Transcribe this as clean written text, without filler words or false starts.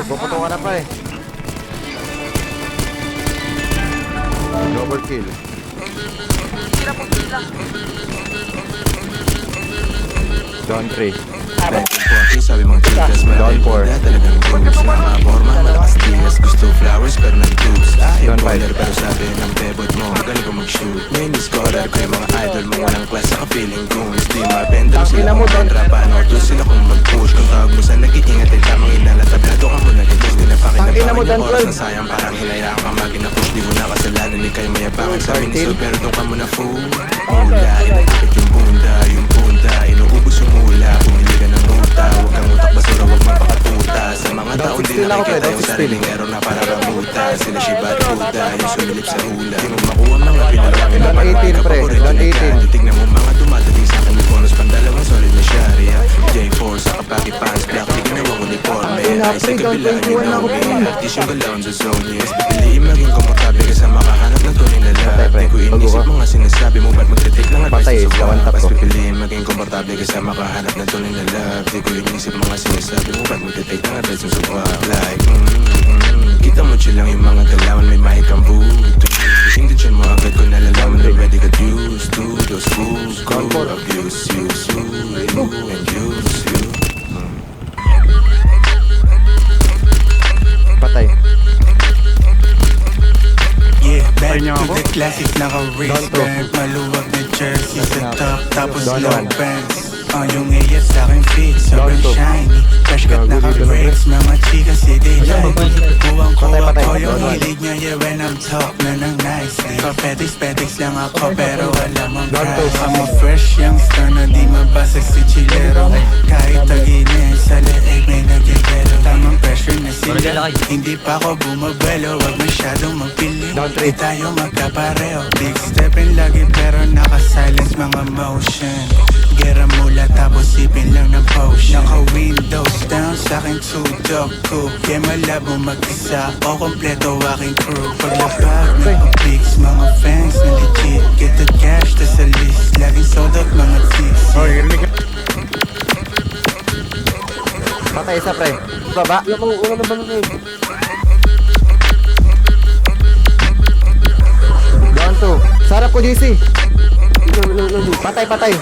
Puputo ka na pa eh. Overkill. Don 3. Sabi mong tigas, Don 4. talagang boobs. Mga forma, malakas tigas. Gusto flowers pero ng tubes. Don Ayaw 5. baller pero sabi ng bebot mo magaling ko mag-shoot. Main scholar ko yung mga idol mo. Walang class sa ka-feeling goons. Di mapenda mo sila kung mandrapan. Auto sila kung mag-push. Kung tawag mo sa nag-iingat ay tamang inalatablado ka mo na ganyan. Di na pakinapakan yung oras na sayang. Parang hinayaan ka magina-push. Di mo na kasalanan ni kayo mayabangan sa miniso. Pero doon ka mo na fool. Mula, inakit yung bunda. Yung bunda, inuubos yung mula. Pumili ka ng muta. Huwag kang utak basura, huwag mapakatuta. Sa mga taong di nakikita yung sariling error na pararamuta. Sila Shiba at Buddha, yung sumilip sa hula. Di mo makuha mga pinalawangin na Don 18 pre, Don 18. Tignan mo mga dumadating sa akin. May bonus pandalawang solid na sharia. J4 sa kapagi pants black. Di ginawa uniforme. Ay sa kabilaan you know me. Artis yung galaon sa zone niya. Mas pipiliin maging komportable ka sa makahanap ng tunay na love. Di ko inisip mga sinasabi mo. Ba't magtitake lang advice Patay, sa sobrang. gawan tap Mas ko. pipiliin maging komportable ka sa makahanap ng tunay na love. Di ko inisip mga sinasabi mo. Ba't magtitake lang advice sa sobrang. Like kita mo chill lang yung mga galawan. May mic ang buto. Gising din siya mo agad ko nalalaman. Already got used to those fools who abuse you, and use you. Patay. Yeah, back to the classic, naka-wristband. Maluwag na jersey sa top, tapos Don low one. pants. Yung AF sa'kin fit, sobrang Don two. shiny. Fresh cut naka-breaks, mga chika si they like it. Kuwang-kuwa Patay, ko patay. yung Don one. hilig niya, yeah, when I'm talk na ng nicely. Papetics lang ako, pero alam mong Don two. kaya. I'm a fresh youngster na di mabasag si chilero. Kahit tag-init, sa leeg may nagyayelo. Tamang pressure na sila, hindi pa ako bumabelo. Wag masyadong magpili, Don di three. tayo magkapareho. Big stepin lagi pero naka-silence mga motion. Gera mula tapos sipin lang ng potion. Naka-windows down sa'kin tudok ko. Kaya malabo mag-isa o kompleto aking crew. Paglabag ng pics, mga fans na legit. Get the cash, tas sa list. Laging sold out mga tips. Patay isa pre. Baba. Don 2. Sarap ko GC. Patay, patay.